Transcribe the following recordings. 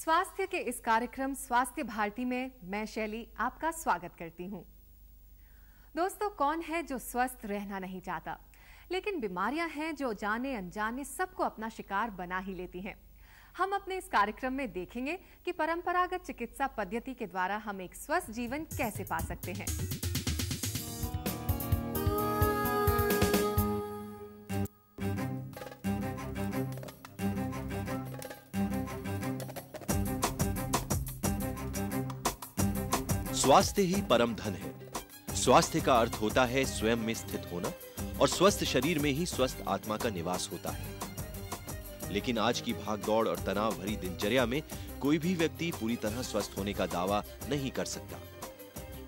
स्वास्थ्य के इस कार्यक्रम स्वास्थ्य भारती में मैं शैली आपका स्वागत करती हूं। दोस्तों, कौन है जो स्वस्थ रहना नहीं चाहता, लेकिन बीमारियां हैं जो जाने अनजाने सबको अपना शिकार बना ही लेती हैं। हम अपने इस कार्यक्रम में देखेंगे कि परंपरागत चिकित्सा पद्धति के द्वारा हम एक स्वस्थ जीवन कैसे पा सकते हैं। स्वास्थ्य ही परम धन है। स्वास्थ्य का अर्थ होता है स्वयं में स्थित होना, और स्वस्थ शरीर में ही स्वस्थ आत्मा का निवास होता है। लेकिन आज की भागदौड़ और तनाव भरी दिनचर्या में कोई भी व्यक्ति पूरी तरह स्वस्थ होने का दावा नहीं कर सकता।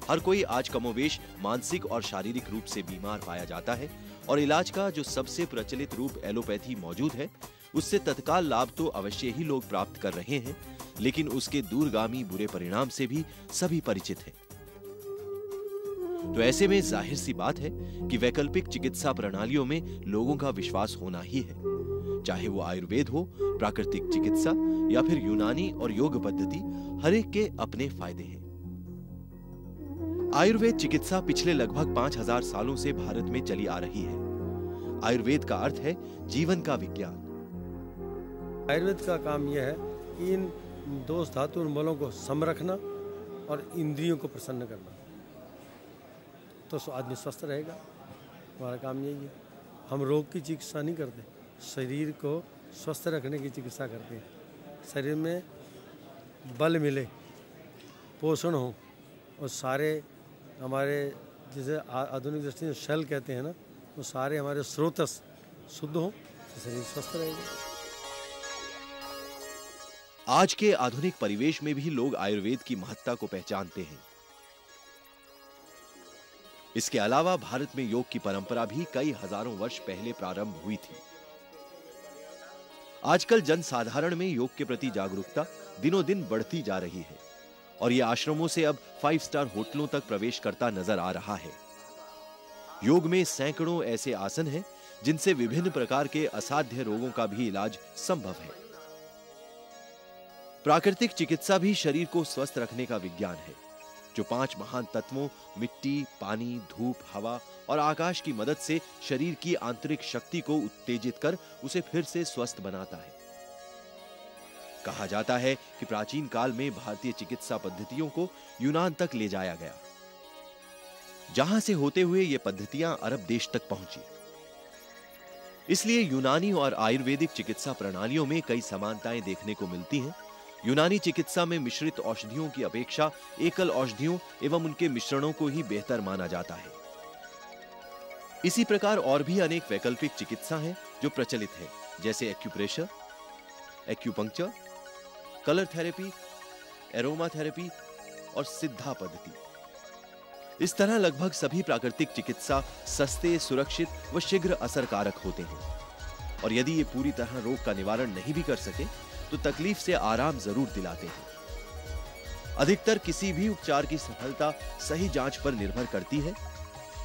हर कोई आज कमोबेश मानसिक और शारीरिक रूप से बीमार पाया जाता है, और इलाज का जो सबसे प्रचलित रूप एलोपैथी मौजूद है, उससे तत्काल लाभ तो अवश्य ही लोग प्राप्त कर रहे हैं, लेकिन उसके दूरगामी बुरे परिणाम से भी सभी परिचित हैं। तो ऐसे में जाहिर सी बात है कि वैकल्पिक चिकित्सा प्रणालियों में लोगों का विश्वास होना ही है, चाहे वो आयुर्वेद हो, प्राकृतिक चिकित्सा या फिर यूनानी और योग पद्धति, हर एक के अपने फायदे हैं। आयुर्वेद चिकित्सा पिछले लगभग 5000 सालों से भारत में चली आ रही है। आयुर्वेद का अर्थ है जीवन का विज्ञान। आयुर्वेद का काम यह है कि इन दोष धातु बलों को सम रखना और इंद्रियों को प्रसन्न करना, तो आदमी स्वस्थ रहेगा। हमारा काम यही है। हम रोग की चिकित्सा नहीं करते, शरीर को स्वस्थ रखने की चिकित्सा करते हैं। शरीर में बल मिले, पोषण हो, और सारे हमारे जिसे आधुनिक दृष्टि से शल कहते हैं ना, वो सारे हमारे स्रोतस शुद्ध हो तो शरीर स्वस्थ रहेगा। आज के आधुनिक परिवेश में भी लोग आयुर्वेद की महत्ता को पहचानते हैं। इसके अलावा भारत में योग की परंपरा भी कई हजारों वर्ष पहले प्रारंभ हुई थी। आजकल जनसाधारण में योग के प्रति जागरूकता दिनों दिन बढ़ती जा रही है, और यह आश्रमों से अब 5 स्टार होटलों तक प्रवेश करता नजर आ रहा है। योग में सैकड़ों ऐसे आसन हैं जिनसे विभिन्न प्रकार के असाध्य रोगों का भी इलाज संभव है। प्राकृतिक चिकित्सा भी शरीर को स्वस्थ रखने का विज्ञान है, जो 5 महान तत्वों मिट्टी, पानी, धूप, हवा और आकाश की मदद से शरीर की आंतरिक शक्ति को उत्तेजित कर उसे फिर से स्वस्थ बनाता है। कहा जाता है कि प्राचीन काल में भारतीय चिकित्सा पद्धतियों को यूनान तक ले जाया गया, जहां से होते हुए ये पद्धतियां अरब देश तक पहुंची। इसलिए यूनानी और आयुर्वेदिक चिकित्सा प्रणालियों में कई समानताएं देखने को मिलती हैं। यूनानी चिकित्सा में मिश्रित औषधियों की अपेक्षा एकल औषधियों एवं उनके मिश्रणों को ही बेहतर माना जाता है। इसी प्रकार और भी अनेक वैकल्पिक चिकित्सा हैं जो प्रचलित हैं, जैसे acupressure, acupuncture, colour therapy, aroma therapy और सिद्धा पद्धति। इस तरह लगभग सभी प्राकृतिक चिकित्सा सस्ते, सुरक्षित व शीघ्र असरकारक होते हैं, और यदि ये पूरी तरह रोग का निवारण नहीं भी कर सके तो तकलीफ से आराम जरूर दिलाते हैं। अधिकतर किसी भी उपचार की सफलता सही जांच पर निर्भर करती है,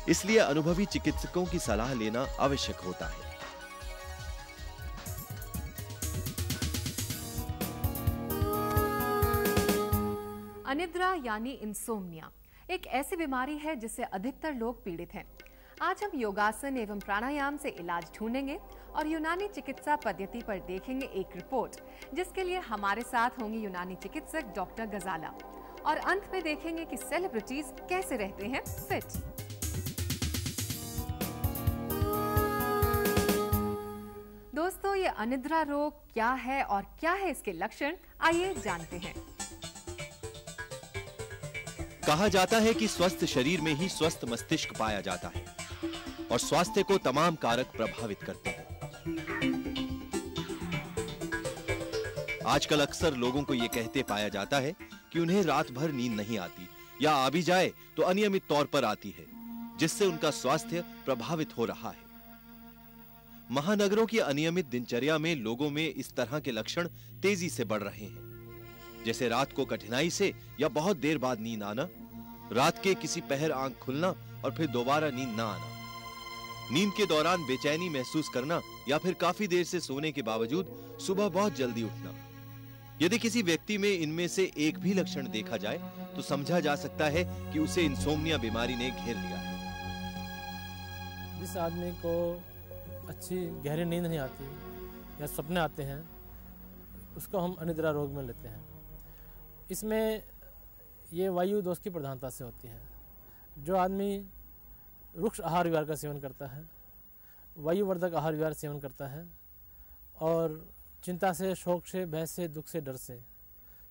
इसलिए अनुभवी चिकित्सकों की सलाह लेना आवश्यक होता है। अनिद्रा यानी इंसोम्निया एक ऐसी बीमारी है जिससे अधिकतर लोग पीड़ित हैं। आज हम योगासन एवं प्राणायाम से इलाज ढूंढेंगे और यूनानी चिकित्सा पद्धति पर देखेंगे एक रिपोर्ट, जिसके लिए हमारे साथ होंगे यूनानी चिकित्सक डॉक्टर गजाला, और अंत में देखेंगे कि सेलिब्रिटीज कैसे रहते हैं फिट। दोस्तों, ये अनिद्रा रोग क्या है और क्या है इसके लक्षण, आइए जानते हैं। कहा जाता है कि स्वस्थ शरीर में ही स्वस्थ मस्तिष्क पाया जाता है, और स्वास्थ्य को तमाम कारक प्रभावित करते हैं। आजकल अक्सर लोगों को यह कहते पाया जाता है कि उन्हें रात भर नींद नहीं आती, या आ भी जाए तो अनियमित तौर पर आती है, जिससे उनका स्वास्थ्य प्रभावित हो रहा है। महानगरों की अनियमित दिनचर्या में लोगों में इस तरह के लक्षण तेजी से बढ़ रहे हैं, जैसे रात को कठिनाई से या बहुत देर बाद नींद आना, रात के किसी पहर आंख खुलना और फिर दोबारा नींद ना आना, नींद के दौरान बेचैनी महसूस करना, या फिर काफी देर से सोने के बावजूद सुबह बहुत जल्दी उठना, यदि किसी व्यक्ति में इनमें से एक भी लक्षण देखा जाए तो समझा जा सकता है कि उसे इंसोम्निया बीमारी ने घेर लिया है। जिस आदमी को अच्छी गहरी नींद नहीं आती या सपने आते हैं, उसको हम अनिद्रा रोग में लेते हैं। इसमें ये वायु दोष की प्रधानता से होती है। जो आदमी रुक्ष आहार विहार का सेवन करता है, वायुवर्धक आहार विहार सेवन करता है और चिंता से, शोक से, भय से, दुख से, डर से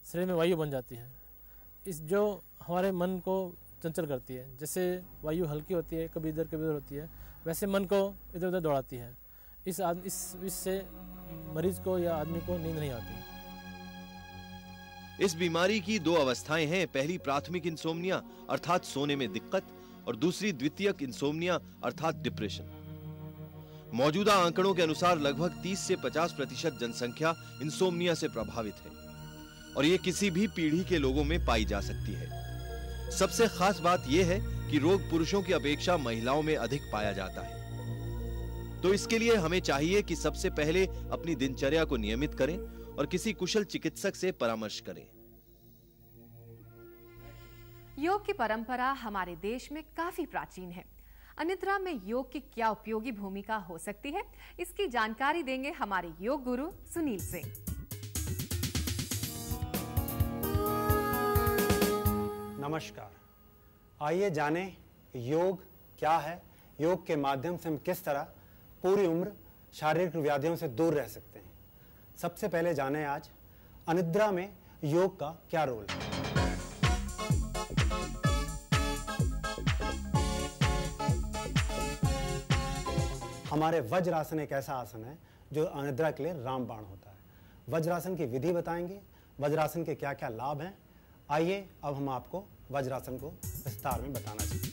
शरीर में वायु बन जाती है, इस जो हमारे मन को चंचल करती है। जैसे वायु हल्की होती है, कभी इधर कभी उधर होती है, वैसे मन को इधर उधर दौड़ाती है। इससे मरीज को या आदमी को नींद नहीं आती। इस बीमारी की दो अवस्थाएं हैं। पहली प्राथमिक इंसोम्निया अर्थात सोने में दिक्कत, और दूसरी द्वितीयक इंसोम्निया अर्थात डिप्रेशन। मौजूदा आंकड़ों के अनुसार लगभग 30 से 50% जनसंख्या इंसोम्निया से प्रभावित है और ये किसी भी पीढ़ी के लोगों में पाई जा सकती है। सबसे खास बात यह है कि रोग पुरुषों की अपेक्षा महिलाओं में अधिक पाया जाता है। तो इसके लिए हमें चाहिए कि सबसे पहले अपनी दिनचर्या को नियमित करें और किसी कुशल चिकित्सक से परामर्श करें। योग की परंपरा हमारे देश में काफी प्राचीन है। अनिद्रा में योग की क्या उपयोगी भूमिका हो सकती है, इसकी जानकारी देंगे हमारे योग गुरु सुनील सिंह। नमस्कार, आइए जानें योग क्या है। योग के माध्यम से हम किस तरह पूरी उम्र शारीरिक व्याधियों से दूर रह सकते हैं। सबसे पहले जानें आज अनिद्रा में योग का क्या रोल है। हमारे वज्रासन एक ऐसा आसन है जो अनिद्रा के लिए रामबाण होता है। वज्रासन की विधि बताएंगे, वज्रासन के क्या क्या लाभ हैं। आइए अब हम आपको वज्रासन को विस्तार में बताना चाहिए।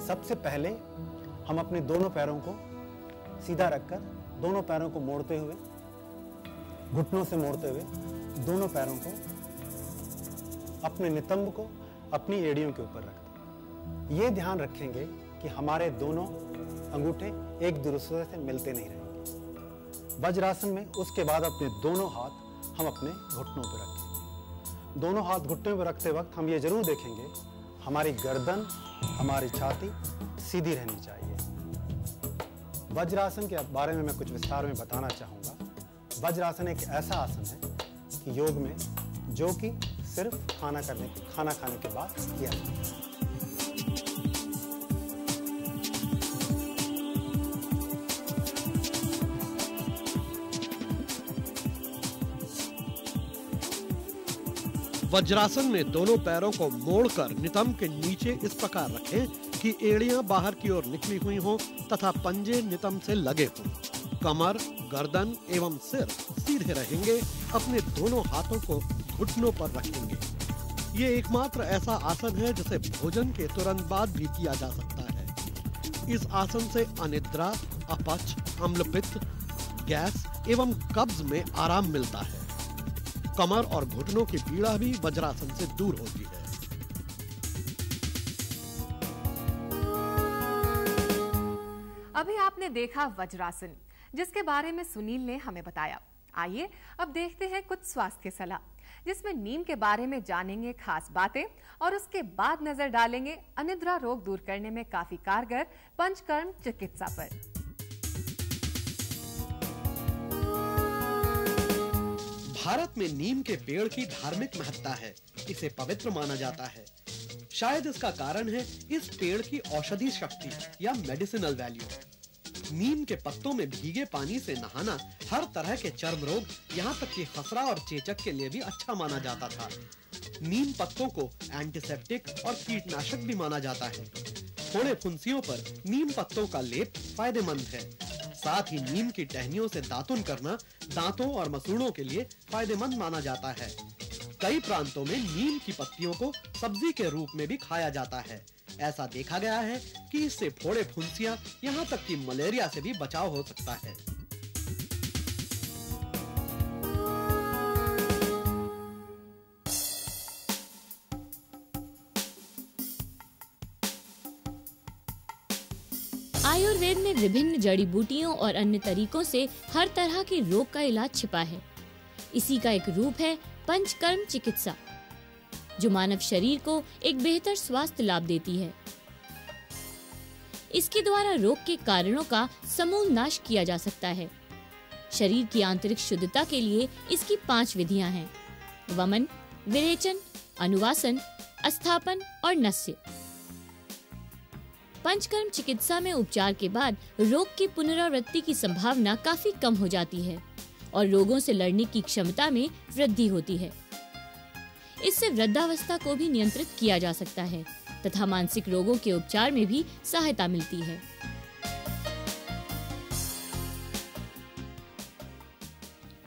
सबसे पहले हम अपने दोनों पैरों को सीधा रखकर, दोनों पैरों को मोड़ते हुए, घुटनों से मोड़ते हुए, दोनों पैरों को, अपने नितंब को अपनी एड़ियों के ऊपर रखते हैं। ये ध्यान रखेंगे कि हमारे दोनों अंगूठे एक दूसरे से मिलते नहीं रहेंगे। वज्रासन में उसके बाद अपने दोनों हाथ हम अपने घुटनों पर रखेंगे। दोनों हाथ घुटनों पर रखते वक्त हम ये जरूर देखेंगे हमारी गर्दन, हमारी छाती सीधी रहनी चाहिए। वज्रासन के बारे में मैं कुछ विस्तार में बताना चाहूँगा। वज्रासन एक ऐसा आसन है कि योग में जो कि सिर्फ खाना खाने के बाद किया जाता है। वज्रासन में दोनों पैरों को मोड़कर नितंब के नीचे इस प्रकार रखें कि एड़ियां बाहर की ओर निकली हुई हों तथा पंजे नितंब से लगे हों। कमर, गर्दन एवं सिर सीधे रहेंगे। अपने दोनों हाथों को घुटनों पर रखेंगे। ये एकमात्र ऐसा आसन है जिसे भोजन के तुरंत बाद भी किया जा सकता है। इस आसन से अनिद्रा, अपच, अम्लपित्त, गैस एवं कब्ज में आराम मिलता है। कमर और घुटनों की पीड़ा भी वज्रासन से दूर होती है। अभी आपने देखा वज्रासन, जिसके बारे में सुनील ने हमें बताया। आइए अब देखते हैं कुछ स्वास्थ्य सलाह, जिसमें नींद के बारे में जानेंगे खास बातें और उसके बाद नजर डालेंगे अनिद्रा रोग दूर करने में काफी कारगर पंचकर्म चिकित्सा पर। भारत में नीम के पेड़ की धार्मिक महत्ता है। इसे पवित्र माना जाता है। शायद इसका कारण है इस पेड़ की औषधि शक्ति या मेडिसिनल वैल्यू। नीम के पत्तों में भीगे पानी से नहाना हर तरह के चर्म रोग, यहाँ तक कि खसरा और चेचक के लिए भी अच्छा माना जाता था। नीम पत्तों को एंटीसेप्टिक और कीटनाशक भी माना जाता है। फोड़े फुंसियों पर नीम पत्तों का लेप फायदेमंद है। साथ ही नीम की टहनियों से दातुन करना दांतों और मसूड़ों के लिए फायदेमंद माना जाता है। कई प्रांतों में नीम की पत्तियों को सब्जी के रूप में भी खाया जाता है। ऐसा देखा गया है कि इससे फोड़े फुंसियां, यहाँ तक कि मलेरिया से भी बचाव हो सकता है। आयुर्वेद में विभिन्न जड़ी बूटियों और अन्य तरीकों से हर तरह के रोग का इलाज छिपा है। इसी का एक रूप है पंचकर्म चिकित्सा, जो मानव शरीर को एक बेहतर स्वास्थ्य लाभ देती है। इसके द्वारा रोग के कारणों का समूल नाश किया जा सकता है। शरीर की आंतरिक शुद्धता के लिए इसकी 5 विधियां हैं: वमन, विरेचन, अनुवासन, अस्थापन और नस्य। पंचकर्म चिकित्सा में उपचार के बाद रोग की पुनरावृत्ति की संभावना काफी कम हो जाती है और रोगों से लड़ने की क्षमता में वृद्धि होती है। इससे वृद्धावस्था को भी नियंत्रित किया जा सकता है तथा मानसिक रोगों के उपचार में भी सहायता मिलती है।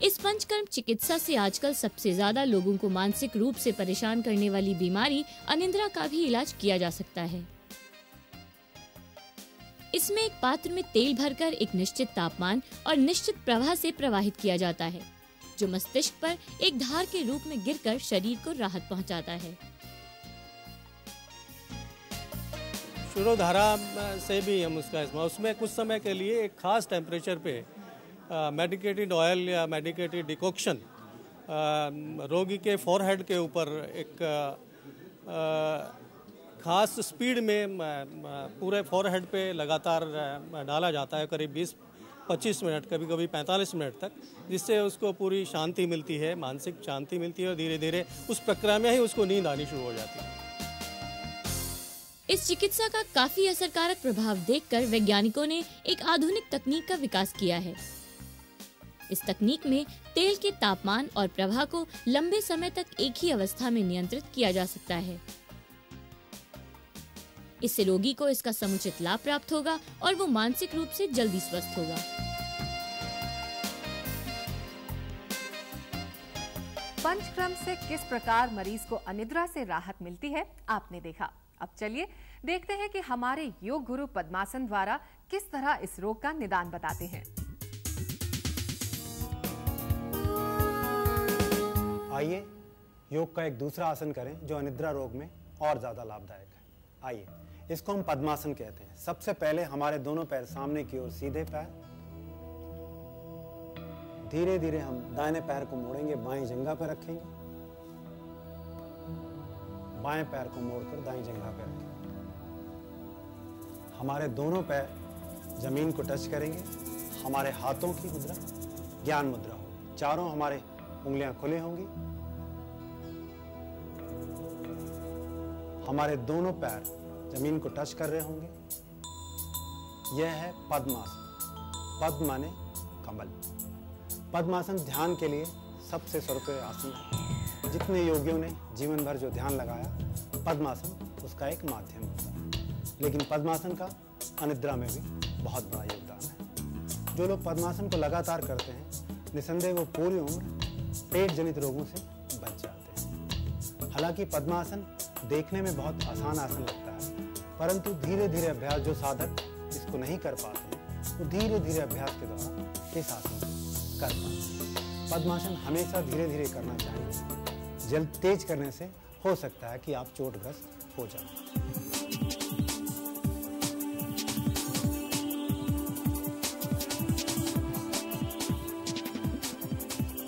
इस पंचकर्म चिकित्सा से आजकल सबसे ज्यादा लोगों को मानसिक रूप से परेशान करने वाली बीमारी अनिद्रा का भी इलाज किया जा सकता है। इसमें एक पात्र में तेल भरकर एक निश्चित तापमान और निश्चित प्रवाह से प्रवाहित किया जाता है, जो मस्तिष्क पर एक धार के रूप में गिरकर शरीर को राहत पहुंचाता है। शिरोधारा से भी हम उसमें कुछ समय के लिए एक खास टेम्परेचर पे मेडिकेटेड ऑयल या मेडिकेटेड डिकॉक्शन रोगी के फोरहेड के ऊपर एक खास स्पीड में पूरे फोरहेड पे लगातार डाला जाता है, करीब 20-25 मिनट, कभी कभी 45 मिनट तक, जिससे उसको पूरी शांति मिलती है, मानसिक शांति मिलती है और धीरे धीरे उस प्रक्रिया में ही उसको नींद आनी शुरू हो जाती है। इस चिकित्सा का काफी असरकारक प्रभाव देखकर वैज्ञानिकों ने एक आधुनिक तकनीक का विकास किया है। इस तकनीक में तेल के तापमान और प्रवाह को लंबे समय तक एक ही अवस्था में नियंत्रित किया जा सकता है। इससे रोगी को इसका समुचित लाभ प्राप्त होगा और वो मानसिक रूप से जल्दी स्वस्थ होगा। पंचकर्म से किस प्रकार मरीज को अनिद्रा से राहत मिलती है आपने देखा। अब चलिए देखते हैं कि हमारे योग गुरु पद्मासन द्वारा किस तरह इस रोग का निदान बताते हैं। आइए योग का एक दूसरा आसन करें जो अनिद्रा रोग में और ज्यादा लाभदायक है। आइए, इसको हम पद्मासन कहते हैं। सबसे पहले हमारे दोनों पैर सामने की ओर सीधे पैर, धीरे धीरे हम दाहिने पैर को मोड़ेंगे, बाएं जंघा पर रखेंगे, बाएं पैर को मोड़कर दाएं जंघा पर रखेंगे। हमारे दोनों पैर जमीन को टच करेंगे। हमारे हाथों की मुद्रा ज्ञान मुद्रा होगी। चारों हमारे उंगलियां खुली होंगी। हमारे दोनों पैर जमीन को टच कर रहे होंगे। यह है पद्मासन। पद्म माने कमल। पद्मासन ध्यान के लिए सबसे सर्वोत्तम आसन है। जितने योगियों ने जीवन भर जो ध्यान लगाया, पद्मासन उसका एक माध्यम होता है। लेकिन पद्मासन का अनिद्रा में भी बहुत बड़ा योगदान है। जो लोग पद्मासन को लगातार करते हैं, निसंदेह वो पूरी उम्र पेट जनित रोगों से बच जाते हैं। हालांकि पद्मासन देखने में बहुत आसान आसन लगता है, परंतु धीरे धीरे अभ्यास, जो साधक इसको नहीं कर पाते हैं, तो धीरे धीरे अभ्यास के द्वारा इस आसन को कर पाते हैं। पद्मासन हमेशा धीरे धीरे करना चाहिए। जल्द तेज करने से हो सकता है कि आप चोटग्रस्त हो जाएं।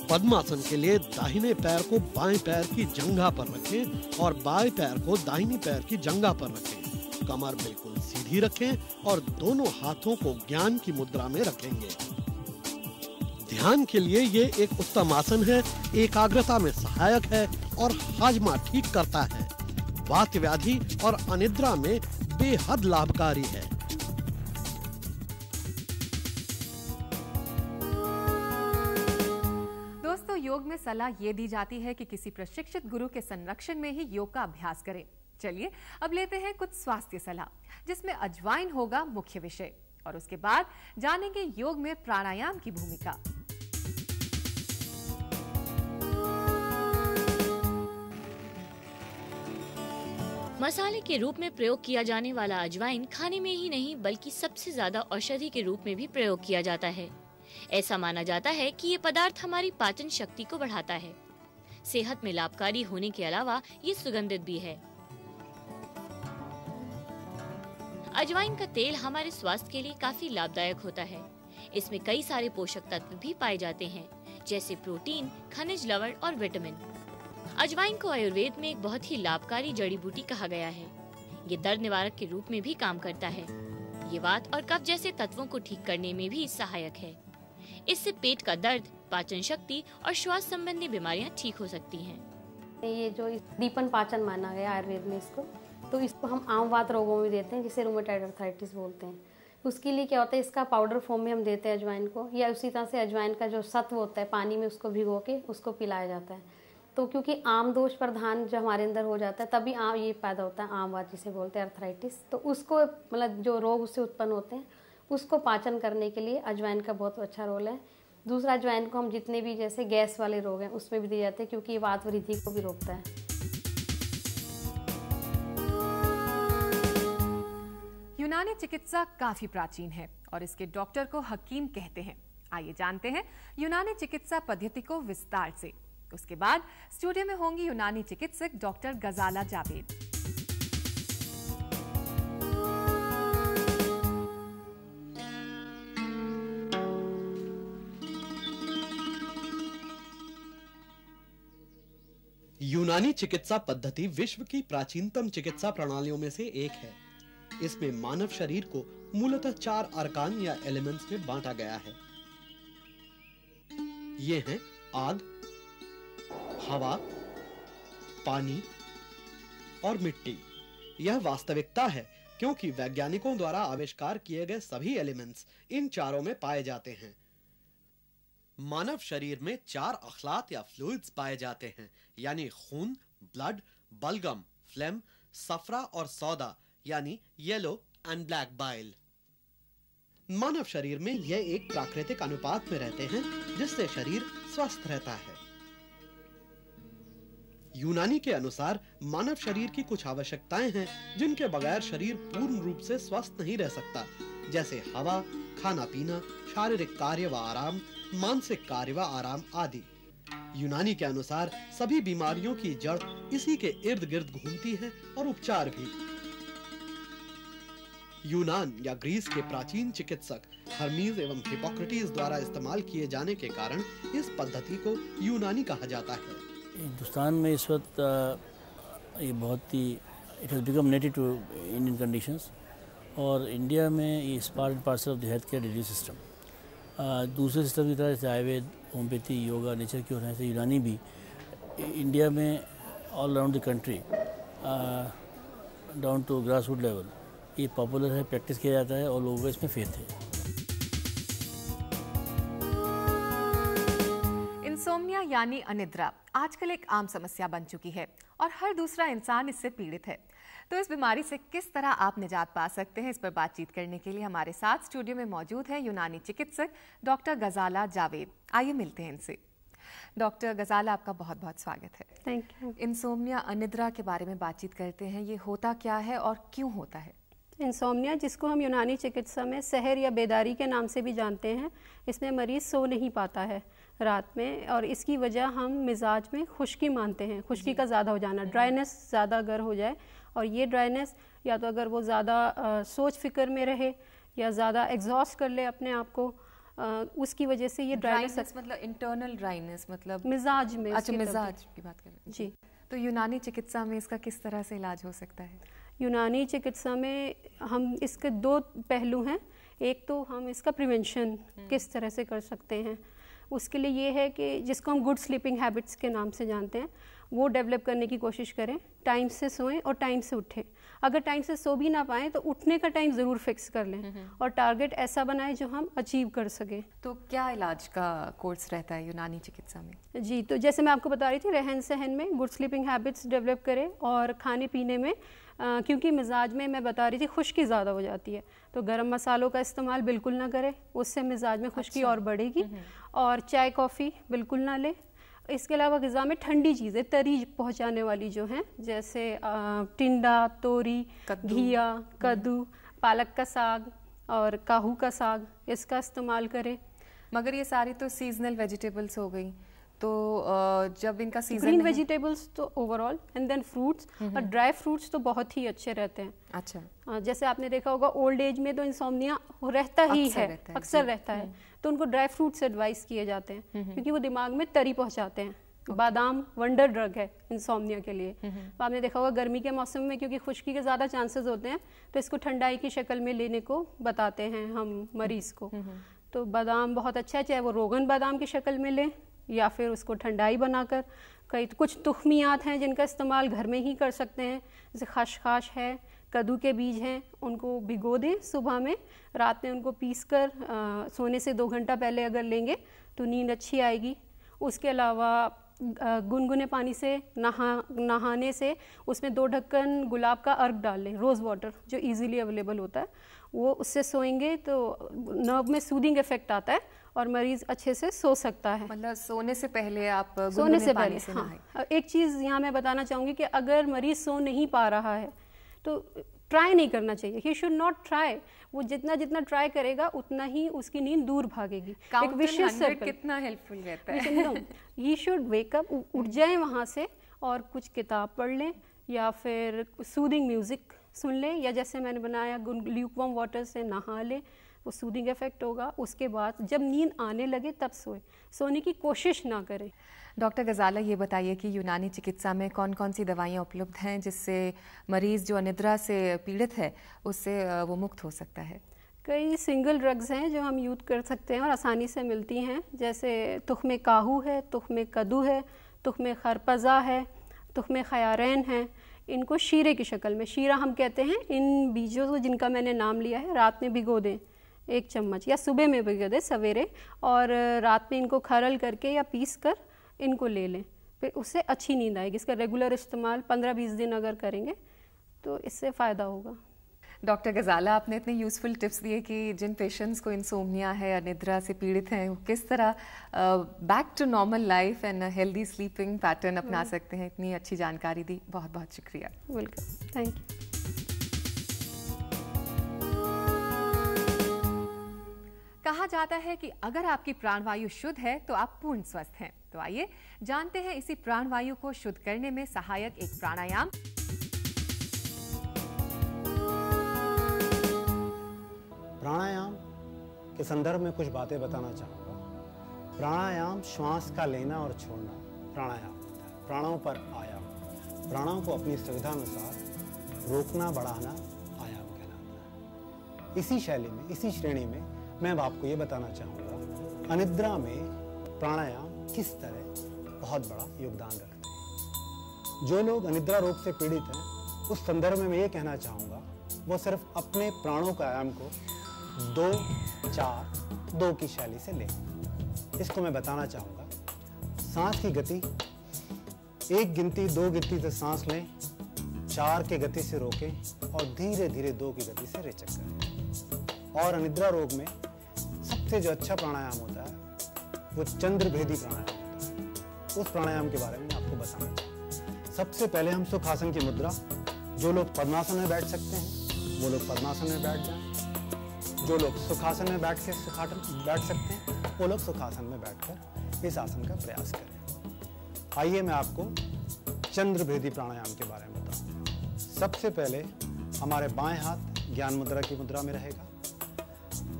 पद्मासन के लिए दाहिने पैर को बाएं पैर की जंघा पर रखें और बाएं पैर को दाहिनी पैर की जंघा पर रखें। कमर बिल्कुल सीधी रखें और दोनों हाथों को ज्ञान की मुद्रा में रखेंगे। ध्यान के लिए ये एक उत्तम आसन है, एकाग्रता में सहायक है और हाजमा ठीक करता है। वात व्याधि और अनिद्रा में बेहद लाभकारी है। दोस्तों, योग में सलाह ये दी जाती है कि किसी प्रशिक्षित गुरु के संरक्षण में ही योग का अभ्यास करें। चलिए अब लेते हैं कुछ स्वास्थ्य सलाह, जिसमें अजवाइन होगा मुख्य विषय, और उसके बाद जानेंगे योग में प्राणायाम की भूमिका। मसाले के रूप में प्रयोग किया जाने वाला अजवाइन खाने में ही नहीं बल्कि सबसे ज्यादा औषधि के रूप में भी प्रयोग किया जाता है। ऐसा माना जाता है कि ये पदार्थ हमारी पाचन शक्ति को बढ़ाता है। सेहत में लाभकारी होने के अलावा ये सुगंधित भी है। अजवाइन का तेल हमारे स्वास्थ्य के लिए काफी लाभदायक होता है। इसमें कई सारे पोषक तत्व भी पाए जाते हैं, जैसे प्रोटीन, खनिज लवण और विटामिन। अजवाइन को आयुर्वेद में एक बहुत ही लाभकारी जड़ी बूटी कहा गया है। ये दर्द निवारक के रूप में भी काम करता है। ये वात और कफ जैसे तत्वों को ठीक करने में भी सहायक है। इससे पेट का दर्द, पाचन शक्ति और श्वास संबंधी बीमारियां ठीक हो सकती हैं। ये जो दीपन पाचन माना गया आयुर्वेद में इसको, तो इसको हम आम वात रोगों में देते हैं, जिसे रूमेटॉइड अर्थराइटिस बोलते हैं। उसके लिए क्या होता है, इसका पाउडर फॉर्म में हम देते हैं अजवाइन को, या उसी तरह से अजवाइन का जो सत्व होता है पानी में उसको भिगो के उसको पिलाया जाता है। तो क्योंकि आम दोष प्रधान जो हमारे अंदर हो जाता है तभी आम ये पैदा होता है, आम वात जिसे बोलते हैं अर्थराइटिस। तो उसको मतलब जो रोग उससे उत्पन्न होते हैं उसको पाचन करने के लिए अजवाइन का बहुत अच्छा रोल है। दूसरा, अजवाइन को हम जितने भी जैसे गैस वाले रोग हैं उसमें भी दिए जाते हैं, क्योंकि ये वात वृद्धि को भी रोकता है। यूनानी चिकित्सा काफी प्राचीन है और इसके डॉक्टर को हकीम कहते हैं। आइए जानते हैं यूनानी चिकित्सा पद्धति को विस्तार से। उसके बाद स्टूडियो में होंगी यूनानी चिकित्सक डॉक्टर गजाला जावेद। यूनानी चिकित्सा पद्धति विश्व की प्राचीनतम चिकित्सा प्रणालियों में से एक है। इसमें मानव शरीर को मूलतः 4 अरकान या एलिमेंट्स में बांटा गया है। ये हैं आग, हवा, पानी और मिट्टी। यह वास्तविकता है क्योंकि वैज्ञानिकों द्वारा आविष्कार किए गए सभी एलिमेंट्स इन चारों में पाए जाते हैं। मानव शरीर में 4 अखलात या फ्लूइड्स पाए जाते हैं, यानी खून, ब्लड, बलगम, फ्लेम, सफरा और सौदा यानी येलो एंड ब्लैक बाइल। मानव शरीर में यह एक प्राकृतिक अनुपात में रहते हैं, जिससे शरीर स्वस्थ रहता है। यूनानी के अनुसार मानव शरीर की कुछ आवश्यकताएं हैं जिनके बगैर शरीर पूर्ण रूप से स्वस्थ नहीं रह सकता, जैसे हवा, खाना पीना, शारीरिक कार्य व आराम, मानसिक कार्य व आराम आदि। यूनानी के अनुसार सभी बीमारियों की जड़ इसी के इर्द गिर्द घूमती है और उपचार भी। यूनान या ग्रीस के प्राचीन चिकित्सक हर्मीज एवं हिपोक्रेटिस द्वारा इस्तेमाल किए जाने के कारण इस पद्धति को यूनानी कहा जाता है। हिंदुस्तान में इस वक्त ये बहुत ही it has become native to Indian conditions, और इंडिया में ये part and parcel of the health care delivery system. दूसरे सिस्टम की तरह जैसे आयुर्वेद, होम्योपैथी, योगा, नेचर की होने से यूनानी भी इंडिया में all around the country down to grass root level ये पॉपुलर है, प्रैक्टिस किया जाता है और लोगों का इसमें फेथ है। इंसोम्निया यानी अनिद्रा आजकल एक आम समस्या बन चुकी है और हर दूसरा इंसान इससे पीड़ित है। तो इस बीमारी से किस तरह आप निजात पा सकते हैं, इस पर बातचीत करने के लिए हमारे साथ स्टूडियो में मौजूद है यूनानी चिकित्सक डॉक्टर गजाला जावेद। आइए मिलते हैं इनसे। डॉक्टर गजाला, आपका बहुत बहुत स्वागत है। Thank you. इंसोम्निया अनिद्रा के बारे में बातचीत करते हैं। ये होता क्या है और क्यों होता है? इंसोम्निया, जिसको हम यूनानी चिकित्सा में सहर या बेदारी के नाम से भी जानते हैं, इसमें मरीज़ सो नहीं पाता है रात में, और इसकी वजह हम मिजाज में खुश्की मानते हैं, खुश्की का ज़्यादा हो जाना, ड्राइनेस ज़्यादा अगर हो जाए, और ये ड्राइनेस या तो अगर वो ज़्यादा सोच फिक्र में रहे या ज़्यादा एग्जॉस्ट कर ले अपने आप को, उसकी वजह से ये ड्राइनेस मतलब इंटरनल ड्राइनेस मतलब मिजाज में। अच्छा, मिजाज की बात कर रहे हैं जी। तो यूनानी चिकित्सा में इसका किस तरह से इलाज हो सकता है? यूनानी चिकित्सा में हम इसके 2 पहलू हैं। एक तो हम इसका प्रिवेंशन किस तरह से कर सकते हैं, उसके लिए ये है कि जिसको हम गुड स्लीपिंग हैबिट्स के नाम से जानते हैं, वो डेवलप करने की कोशिश करें। टाइम से सोएं और टाइम से उठें। अगर टाइम से सो भी ना पाएँ तो उठने का टाइम ज़रूर फिक्स कर लें और टारगेट ऐसा बनाएं जो हम अचीव कर सकें। तो क्या इलाज का कोर्स रहता है यूनानी चिकित्सा में? जी, तो जैसे मैं आपको बता रही थी, रहन सहन में गुड स्लीपिंग हैबिट्स डेवलप करें, और खाने पीने में क्योंकि मिजाज में मैं बता रही थी खुश्की ज़्यादा हो जाती है, तो गरम मसालों का इस्तेमाल बिल्कुल ना करें, उससे मिजाज में खुश्की और बढ़ेगी। और चाय कॉफ़ी बिल्कुल ना लें। इसके अलावा ग़िज़ा में ठंडी चीज़ें, तरी पहुंचाने वाली जो हैं, जैसे टिंडा, तोरी, घिया, कद्दू, पालक का साग और काहू का साग, इसका इस्तेमाल करें। मगर ये सारी तो सीजनल वेजिटेबल्स हो गई, तो जब इनका सीजन ग्रीन वेजिटेबल्स तो ओवरऑल, एंड देन फ्रूट्स, और ड्राई फ्रूट्स तो बहुत ही अच्छे रहते हैं। अच्छा, जैसे आपने देखा होगा ओल्ड एज में तो इंसोम्निया रहता ही है, अक्सर रहता है, तो उनको ड्राई फ्रूट्स एडवाइस किए जाते हैं क्योंकि वो दिमाग में तरी पहुंचाते हैं। बादाम वंडर ड्रग है इंसोम्निया के लिए। तो आपने देखा होगा गर्मी के मौसम में क्योंकि खुश्की के ज़्यादा चांसेस होते हैं, तो इसको ठंडाई की शक्ल में लेने को बताते हैं हम मरीज को। तो बादाम बहुत अच्छा है, चाहे वो रोगन बादाम की शक्ल में लें या फिर उसको ठंडाई बनाकर। कई कुछ तुखमियात हैं जिनका इस्तेमाल घर में ही कर सकते हैं, जैसे खशखाश है, कद्दू के बीज हैं, उनको भिगो दें सुबह में, रात में उनको पीस कर सोने से 2 घंटा पहले अगर लेंगे तो नींद अच्छी आएगी। उसके अलावा गुनगुने पानी से नहाने से उसमें 2 ढक्कन गुलाब का अर्क डाल लें, रोज़ वाटर जो इजीली अवेलेबल होता है, वो उससे सोएंगे तो नर्व में सूदिंग इफेक्ट आता है और मरीज़ अच्छे से सो सकता है। मतलब सोने से पहले आप सोने से पहले हाँ। एक चीज़ यहाँ मैं बताना चाहूँगी कि अगर मरीज़ सो नहीं पा रहा है तो ट्राई नहीं करना चाहिए, ही शुड नॉट ट्राई। वो जितना जितना ट्राई करेगा उतना ही उसकी नींद दूर भागेगी। एक विशिष्ट सर्कल कितना हेल्पफुल रहता है। ही शुड वेक अप, उठ जाए वहाँ से और कुछ किताब पढ़ लें या फिर सूदिंग म्यूज़िक सुन लें, या जैसे मैंने बनाया ल्यूकवार्म वाटर से नहा लें, वो सूदिंग इफेक्ट होगा। उसके बाद जब नींद आने लगे तब सोए, सोने की कोशिश ना करें। डॉक्टर गजाला, ये बताइए कि यूनानी चिकित्सा में कौन कौन सी दवाइयाँ उपलब्ध हैं जिससे मरीज़ जो अनिद्रा से पीड़ित है उससे वो मुक्त हो सकता है? कई सिंगल ड्रग्स हैं जो हम यूज़ कर सकते हैं और आसानी से मिलती हैं, जैसे तुख्मे काहू है, तुख्मे कद्दू है, तुख्मे खरपज़ा है, तुख्मे खयारैन है। इनको शीरे की शक्ल में, शीरा हम कहते हैं इन बीजों को जिनका मैंने नाम लिया है, रात में भिगो दें 1 चम्मच या सुबह में भिगो दें सवेरे, और रात में इनको खरल करके या पीस कर इनको ले लें, फिर उससे अच्छी नींद आएगी। इसका रेगुलर इस्तेमाल 15-20 दिन अगर करेंगे तो इससे फ़ायदा होगा। डॉक्टर गजाला, आपने इतने यूज़फुल टिप्स दिए कि जिन पेशेंट्स को इंसोम्निया है, अनिद्रा से पीड़ित हैं, वो किस तरह back to normal life and healthy sleeping pattern अपना सकते हैं। इतनी अच्छी जानकारी दी, बहुत बहुत शुक्रिया। Welcome, thank you. कहा जाता है कि अगर आपकी प्राणवायु शुद्ध है तो आप पूर्ण स्वस्थ हैं। तो आइए जानते हैं इसी प्राणवायु को शुद्ध करने में सहायक एक प्राणायाम। प्राणायाम के संदर्भ में कुछ बातें बताना चाहूँगा। प्राणायाम श्वास का लेना और छोड़ना प्राणायाम होता है। प्राणों पर आयाम, प्राणों को अपनी सुविधानुसार रोकना बढ़ाना आयाम कहलाता है। इसी शैली में, इसी श्रेणी में मैं अब आपको ये बताना चाहूँगा अनिद्रा में प्राणायाम किस तरह बहुत बड़ा योगदान रखते हैं। जो लोग अनिद्रा रोग से पीड़ित हैं उस संदर्भ में मैं ये कहना चाहूँगा वो सिर्फ अपने प्राणों का आयाम को 2-4-2 की शैली से लें। इसको मैं बताना चाहूँगा। सांस की गति 1 गिनती 2 गिनती से सांस लें, 4 के गति से रोकें और धीरे धीरे 2 की गति से रेचक करें। और अनिद्रा रोग में सबसे जो अच्छा प्राणायाम होता है वो चंद्रभेदी प्राणायाम होता है। उस प्राणायाम के बारे में मैं आपको बताना चाहूँगा। सबसे पहले हम सुखासन की मुद्रा, जो लोग पद्मासन में बैठ सकते हैं वो लोग पद्मासन में बैठ जाएं। जो लोग सुखासन में बैठ सकते हैं वो लोग सुखासन में बैठकर इस आसन का प्रयास करें। आइए मैं आपको चंद्रभेदी प्राणायाम के बारे में बताऊँ। सबसे पहले हमारे बाएं हाथ ज्ञान मुद्रा की मुद्रा में रहेगा।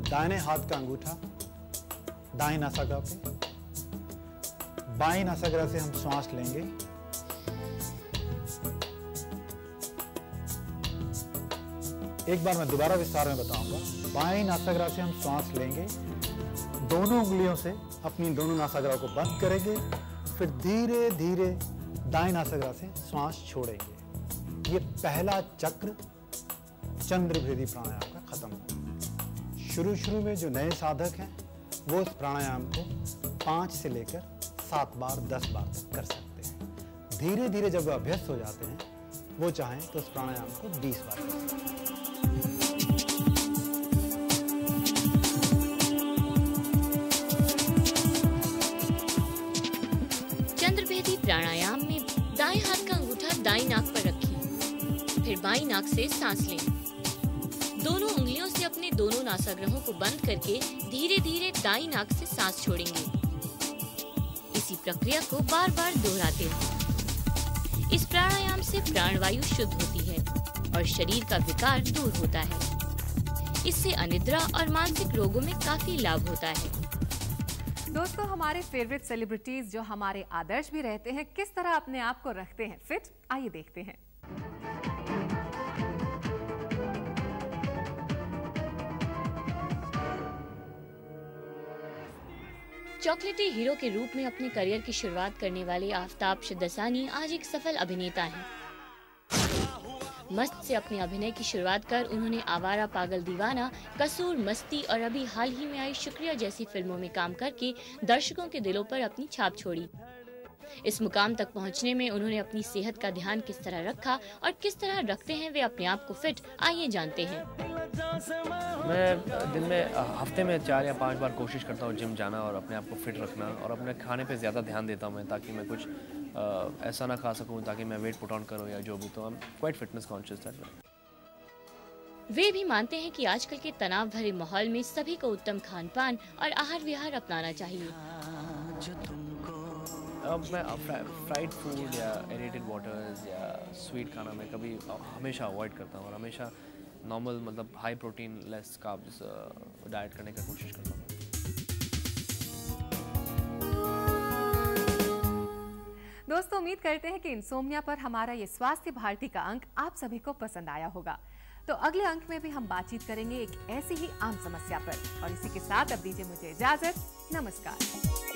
दाहिने हाथ का अंगूठा दाहिनी नासाग्र पे, बाईं नासाग्र से हम श्वास लेंगे। एक बार मैं दोबारा विस्तार में बताऊंगा। बाईं नासाग्र से हम श्वास लेंगे, दोनों उंगलियों से अपनी दोनों नासाग्र को बंद करेंगे, फिर धीरे धीरे दाईं नासाग्र से श्वास छोड़ेंगे। ये पहला चक्र चंद्रभेदी प्राणायाम का खत्म होगा। शुरू में जो नए साधक हैं वो इस प्राणायाम को 5 से लेकर 7 बार 10 बार तक कर सकते हैं। धीरे धीरे जब वो अभ्यस्त हो जाते हैं वो चाहें तो इस प्राणायाम को 20 बार कर सकते हैं। चंद्रभेदी प्राणायाम में दाएं हाथ का अंगूठा दाईं नाक पर रखें, फिर बाईं नाक से सांस लें। दोनों उंगलियों से अपने दोनों नासाग्रहों को बंद करके धीरे धीरे दाईं नाक से सांस छोड़ेंगे। इसी इसी प्रक्रिया को बार बार दोहराते हैं। इस प्राणायाम से प्राणवायु शुद्ध होती है और शरीर का विकार दूर होता है। इससे अनिद्रा और मानसिक रोगों में काफी लाभ होता है। दोस्तों, हमारे फेवरेट सेलिब्रिटीज जो हमारे आदर्श भी रहते हैं, किस तरह अपने आप को रखते हैं फिट, आइए देखते हैं। चॉकलेटी हीरो के रूप में अपने करियर की शुरुआत करने वाले आफ्ताब शिद्दसानी आज एक सफल अभिनेता हैं। मस्त से अपने अभिनय की शुरुआत कर उन्होंने आवारा पागल दीवाना, कसूर, मस्ती और अभी हाल ही में आई शुक्रिया जैसी फिल्मों में काम करके दर्शकों के दिलों पर अपनी छाप छोड़ी। इस मुकाम तक पहुंचने में उन्होंने अपनी सेहत का ध्यान किस तरह रखा और किस तरह रखते हैं वे अपने आप को फिट, आइए जानते हैं। मैं दिन में हफ्ते में 4 या 5 बार कोशिश करता हूँ जिम जाना और अपने आप को फिट रखना, और अपने खाने पे ज़्यादा ध्यान देता हूँ मैं, ताकि मैं कुछ ऐसा ना खा सकूँ ताकि मैं वेट पुट ऑन करूँ या जो भी। तो I am quite fitness conscious that. वे भी मानते हैं कि आजकल के तनाव भरे माहौल में सभी को उत्तम खान पान और आहार विहार अपनाना चाहिए। मैं फ्राइड फूड या एरेटेड वाटर्स या स्वीट खाना मैं कभी हमेशा अवॉइड करता हूँ और हमेशा नॉर्मल मतलब high protein less carbs diet करने का कोशिश करता हूँ। दोस्तों, उम्मीद करते हैं कि इंसोम्निया पर हमारा ये स्वास्थ्य भारती का अंक आप सभी को पसंद आया होगा। तो अगले अंक में भी हम बातचीत करेंगे एक ऐसी ही आम समस्या पर, और इसी के साथ अब दीजिए मुझे इजाजत। नमस्कार।